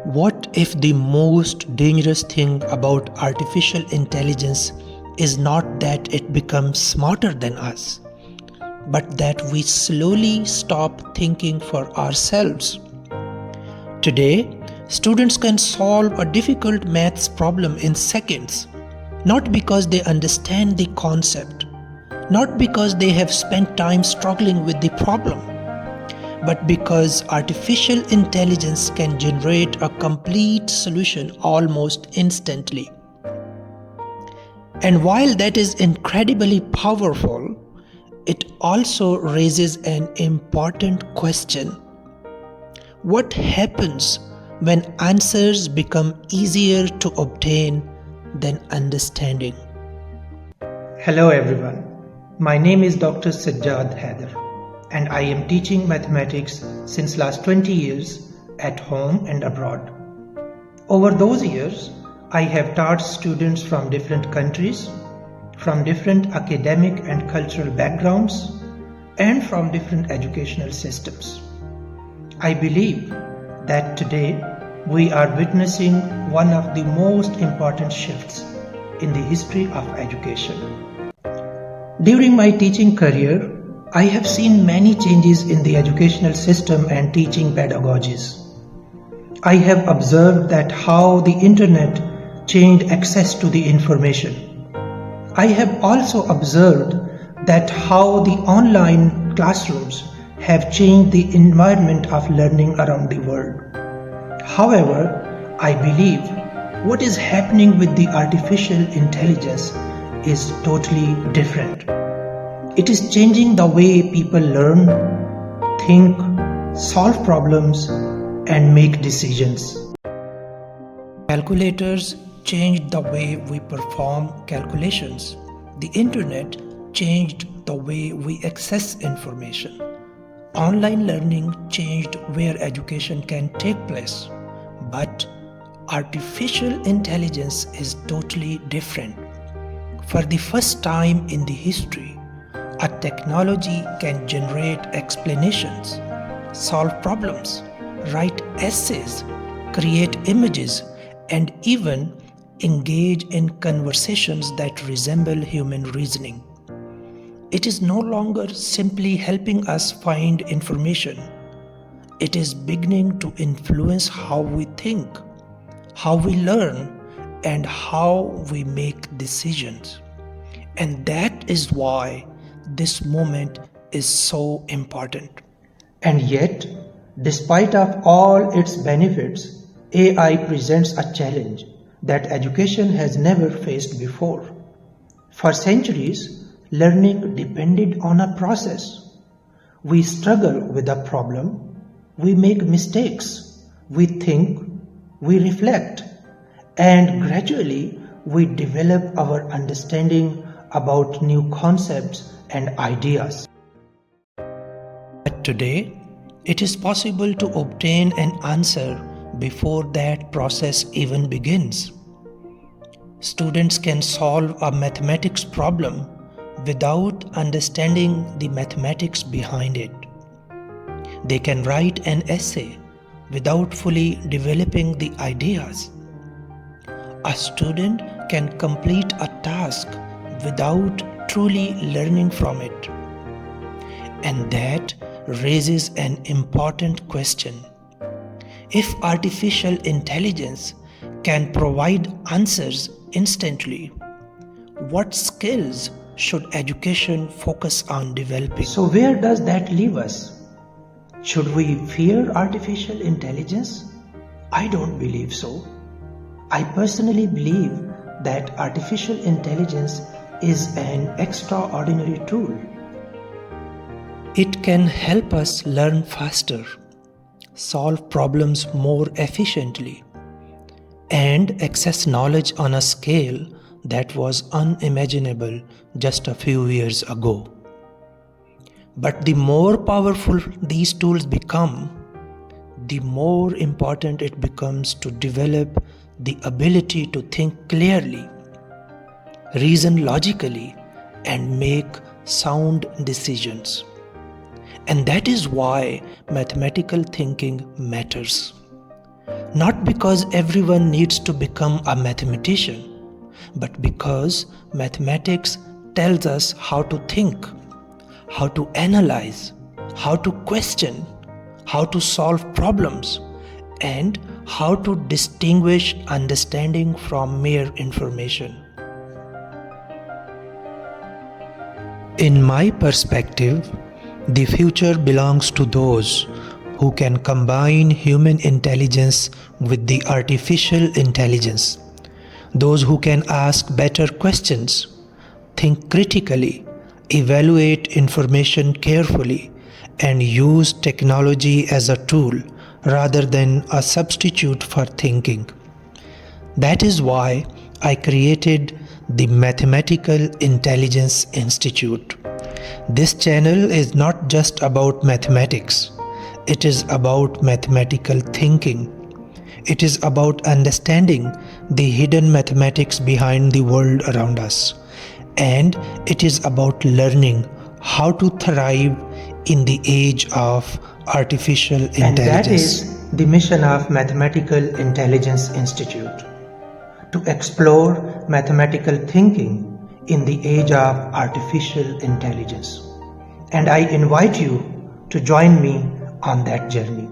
What if the most dangerous thing about artificial intelligence is not that it becomes smarter than us, but that we slowly stop thinking for ourselves? Today, students can solve a difficult maths problem in seconds, not because they understand the concept, not because they have spent time struggling with the problem, but because artificial intelligence can generate a complete solution almost instantly. And while that is incredibly powerful, it also raises an important question. What happens when answers become easier to obtain than understanding? Hello everyone, my name is Dr. Sajjad Haider and I am teaching mathematics since last 20 years at home and abroad. Over those years, I have taught students from different countries, from different academic and cultural backgrounds, and from different educational systems. I believe that today we are witnessing one of the most important shifts in the history of education. During my teaching career, I have seen many changes in the educational system and teaching pedagogies. I have observed that how the internet changed access to the information. I have also observed that how the online classrooms have changed the environment of learning around the world. However, I believe what is happening with the artificial intelligence is totally different. It is changing the way people learn, think, solve problems, and make decisions. Calculators changed the way we perform calculations. The internet changed the way we access information. Online learning changed where education can take place. But artificial intelligence is totally different. For the first time in the history, a technology can generate explanations, solve problems, write essays, create images, and even engage in conversations that resemble human reasoning. It is no longer simply helping us find information. It is beginning to influence how we think, how we learn, and how we make decisions. And that is why this moment is so important. And yet, despite of all its benefits, AI presents a challenge that education has never faced before. For centuries, learning depended on a process. We struggle with a problem, we make mistakes, we think, we reflect, and gradually we develop our understanding about new concepts and ideas. But today, it is possible to obtain an answer before that process even begins. Students can solve a mathematics problem without understanding the mathematics behind it. They can write an essay without fully developing the ideas. A student can complete a task without truly learning from it. And that raises an important question. If artificial intelligence can provide answers instantly, what skills should education focus on developing? So where does that leave us? Should we fear artificial intelligence? I don't believe so. I personally believe that artificial intelligence is an extraordinary tool. It can help us learn faster, solve problems more efficiently, and access knowledge on a scale that was unimaginable just a few years ago. But the more powerful these tools become, the more important it becomes to develop the ability to think clearly, reason logically, and make sound decisions. And that is why mathematical thinking matters. Not because everyone needs to become a mathematician, but because mathematics tells us how to think, how to analyze, how to question, how to solve problems, and how to distinguish understanding from mere information. In my perspective, the future belongs to those who can combine human intelligence with the artificial intelligence, those who can ask better questions, think critically, evaluate information carefully, and use technology as a tool rather than a substitute for thinking. That is why I created the Mathematical Intelligence Institute. This channel is not just about mathematics, it is about mathematical thinking. It is about understanding the hidden mathematics behind the world around us. And it is about learning how to thrive in the age of artificial intelligence. And that is the mission of Mathematical Intelligence Institute, to explore mathematical thinking in the age of artificial intelligence. And I invite you to join me on that journey.